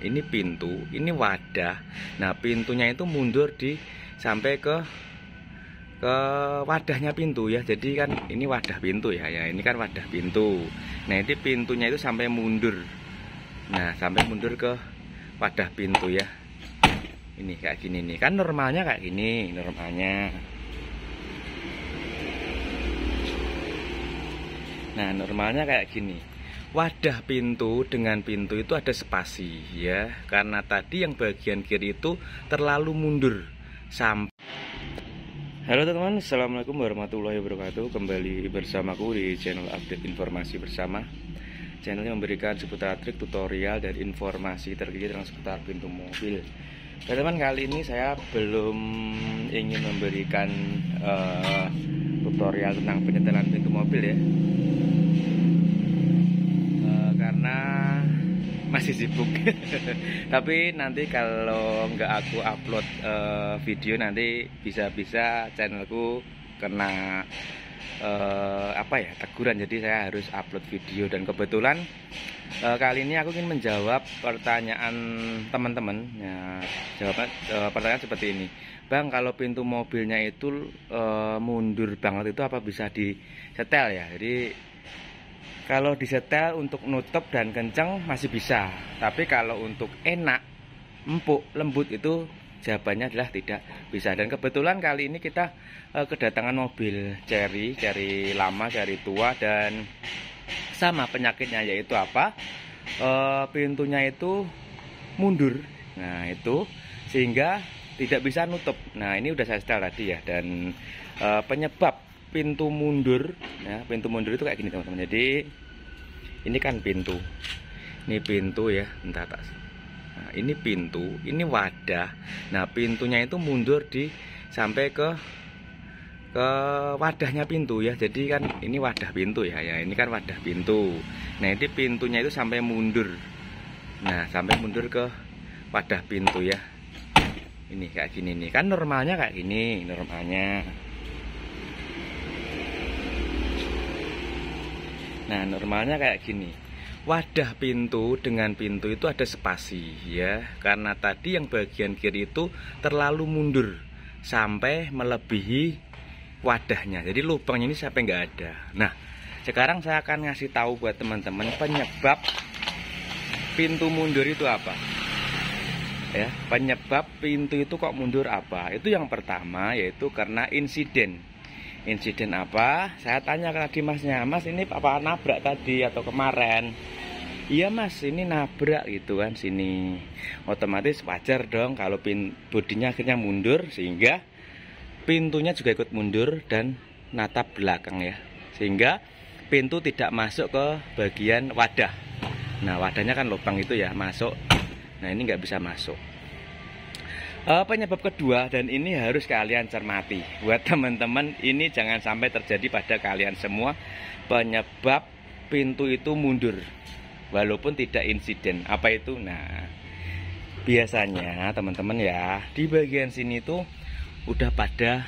ini pintu, ini wadah. Nah, pintunya itu mundur sampai ke wadahnya pintu ya. Jadi kan ini wadah pintu ya. Ini kan wadah pintu. Nah, ini pintunya itu sampai mundur. Nah, sampai mundur ke wadah pintu ya. Ini kayak gini nih. Kan normalnya kayak gini, normalnya. Nah, normalnya kayak gini. Wadah pintu dengan pintu itu ada spasi ya. Karena tadi yang bagian kiri itu terlalu mundur sampai. Halo teman-teman, assalamualaikum warahmatullahi wabarakatuh. Kembali bersamaku di channel update informasi bersama. Channel yang memberikan seputar trik, tutorial, dan informasi terkini tentang seputar pintu mobil. Teman-teman, kali ini saya belum ingin memberikan tutorial tentang penyetelan pintu mobil ya. Karena masih sibuk. Tapi nanti kalau nggak aku upload video, nanti bisa-bisa channelku kena teguran. Jadi saya harus upload video. Dan kebetulan kali ini aku ingin menjawab pertanyaan teman-teman ya. Pertanyaan seperti ini, Bang, kalau pintu mobilnya itu mundur banget itu apa bisa disetel ya? Jadi kalau disetel untuk nutup dan kencang masih bisa, tapi kalau untuk enak, empuk, lembut itu jawabannya adalah tidak bisa. Dan kebetulan kali ini kita kedatangan mobil Cherry lama, Cherry tua, dan sama penyakitnya, yaitu apa? Pintunya itu mundur. Nah, itu sehingga tidak bisa nutup. Nah, ini udah saya setel tadi ya. Dan penyebab pintu mundur, ya, pintu mundur itu kayak gini teman-teman. Jadi ini kan pintu, ini pintu ya, entah tak. Nah, ini pintu, ini wadah. Nah, pintunya itu mundur sampai ke wadahnya pintu ya. Jadi kan ini wadah pintu ya. Ini kan wadah pintu. Nah, ini pintunya itu sampai mundur. Nah, sampai mundur ke wadah pintu ya. Ini kayak gini nih. Kan normalnya kayak gini, normalnya. Nah, normalnya kayak gini. Wadah pintu dengan pintu itu ada spasi ya. Karena tadi yang bagian kiri itu terlalu mundur sampai melebihi wadahnya. Jadi lubangnya ini sampai nggak ada. Nah, sekarang saya akan ngasih tahu buat teman-teman penyebab pintu mundur itu apa. Ya, penyebab pintu itu kok mundur apa? Itu yang pertama, yaitu karena insiden. Insiden apa? Saya tanya ke masnya, Mas, ini apa nabrak tadi atau kemarin? Iya Mas, ini nabrak gitu kan sini. Otomatis wajar dong kalau bodinya akhirnya mundur, sehingga pintunya juga ikut mundur dan natap belakang ya. Sehingga pintu tidak masuk ke bagian wadah. Nah, wadahnya kan lubang itu ya, masuk. Nah, ini nggak bisa masuk. Penyebab kedua, dan ini harus kalian cermati buat teman-teman, ini jangan sampai terjadi pada kalian semua. Penyebab pintu itu mundur walaupun tidak insiden, apa itu? Nah, biasanya teman-teman ya, di bagian sini tuh udah pada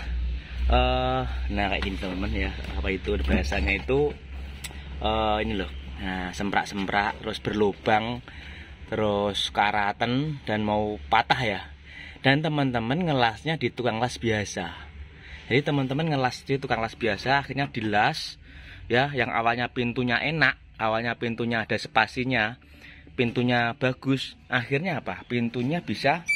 nah kayak gini teman-teman ya. Apa itu bahasanya itu? Ini loh. Nah, semprak-semprak, terus berlubang, terus karatan dan mau patah ya. Dan teman-teman ngelasnya di tukang las biasa. Jadi teman-teman ngelas di tukang las biasa, akhirnya dilas ya, yang awalnya pintunya enak, awalnya pintunya ada spasinya, pintunya bagus, akhirnya apa? Pintunya bisa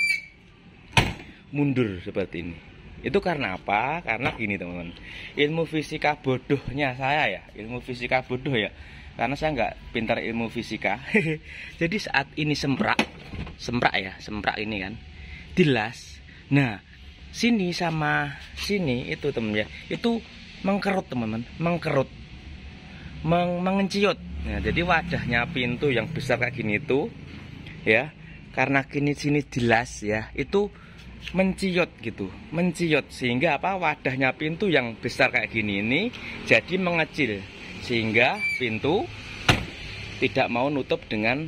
mundur seperti ini. Itu karena apa? Karena gini teman-teman, ilmu fisika bodohnya saya ya, ilmu fisika bodoh ya, karena saya nggak pintar ilmu fisika. Jadi saat ini semprak ini kan dilas. Nah, sini sama sini itu teman ya, itu mengkerut teman-teman, mengkerut, mengenciut. Nah, jadi wadahnya pintu yang besar kayak gini itu ya, karena sini dilas ya, itu menciut gitu, menciut, sehingga apa? Wadahnya pintu yang besar kayak gini ini jadi mengecil, sehingga pintu tidak mau nutup dengan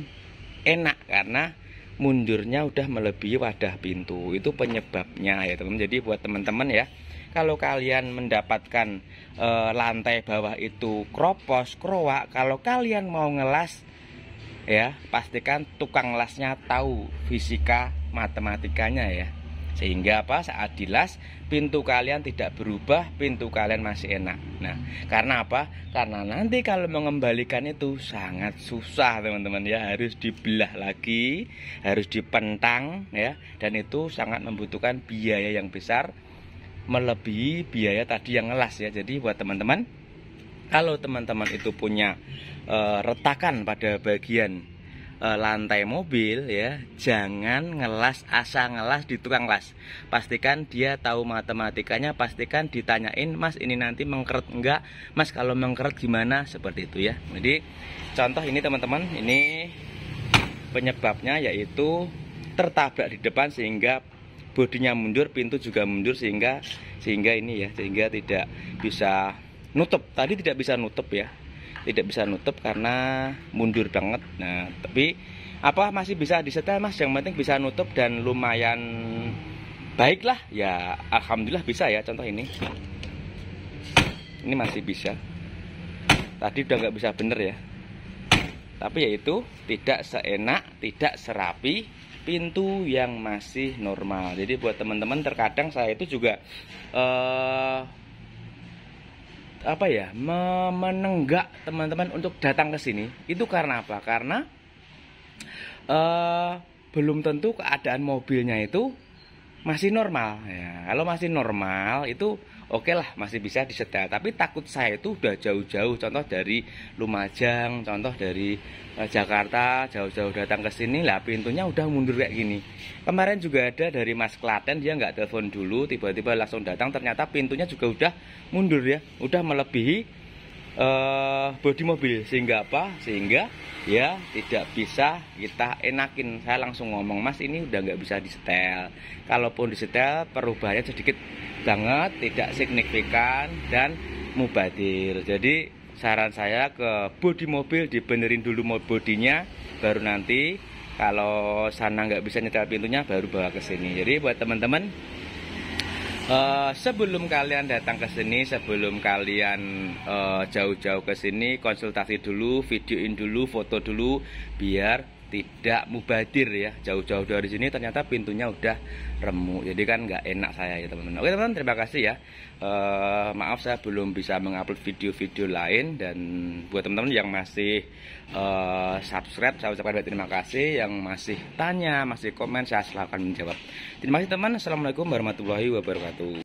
enak karena mundurnya udah melebihi wadah pintu. Itu penyebabnya ya teman-teman. Jadi buat teman-teman ya, kalau kalian mendapatkan lantai bawah itu kropos, krowak, kalau kalian mau ngelas ya, pastikan tukang lasnya tahu fisika matematikanya ya. Sehingga apa? Saat dilas pintu kalian tidak berubah, pintu kalian masih enak. Nah, karena apa? Karena nanti kalau mengembalikan itu sangat susah teman-teman ya, harus dibelah lagi, harus dipentang ya, dan itu sangat membutuhkan biaya yang besar, melebihi biaya tadi yang ngelas ya. Jadi buat teman-teman, kalau teman-teman itu punya retakan pada bagian lantai mobil ya, jangan asal ngelas di tukang las. Pastikan dia tahu matematikanya, pastikan ditanyain, Mas ini nanti mengkeret enggak, Mas kalau mengkeret gimana, seperti itu ya. Jadi contoh ini teman-teman, ini penyebabnya yaitu tertabrak di depan sehingga bodinya mundur, pintu juga mundur, sehingga ini ya, sehingga tidak bisa nutup. Tadi tidak bisa nutup ya, tidak bisa nutup karena mundur banget. Nah, tapi apa, masih bisa disetel Mas, yang penting bisa nutup dan lumayan baik lah ya, alhamdulillah bisa ya. Contoh ini masih bisa, tadi udah nggak bisa bener ya, tapi yaitu tidak seenak, tidak serapi pintu yang masih normal. Jadi buat teman-teman, terkadang saya itu juga apa ya, menenggak teman-teman untuk datang ke sini. Itu karena apa? Karena belum tentu keadaan mobilnya itu masih normal ya. Kalau masih normal itu oke lah, masih bisa disetel. Tapi takut saya itu udah jauh-jauh, contoh dari Lumajang, contoh dari Jakarta, jauh-jauh datang ke sini lah, pintunya udah mundur kayak gini. Kemarin juga ada dari Mas Klaten, dia nggak telepon dulu, tiba-tiba langsung datang, ternyata pintunya juga udah mundur ya, udah melebihi bodi mobil. Sehingga apa? Sehingga ya tidak bisa kita enakin. Saya langsung ngomong, Mas ini udah nggak bisa disetel. Kalaupun disetel perubahannya sedikit banget, tidak signifikan dan mubadir. Jadi saran saya ke bodi mobil dibenerin dulu bodinya, baru nanti kalau sana nggak bisa nyetel pintunya baru bawa ke sini. Jadi buat teman-teman, sebelum kalian datang ke sini, sebelum kalian jauh-jauh ke sini, konsultasi dulu, videoin dulu, foto dulu, biar tidak mubadir ya. Jauh-jauh dari sini ternyata pintunya udah remuk, jadi kan nggak enak saya ya teman-teman. Oke teman-teman, terima kasih ya. Maaf saya belum bisa mengupload video-video lain, dan buat teman-teman yang masih subscribe, saya ucapkan terima kasih. Yang masih tanya, masih komen, saya selalu akan menjawab. Terima kasih teman. Assalamualaikum warahmatullahi wabarakatuh.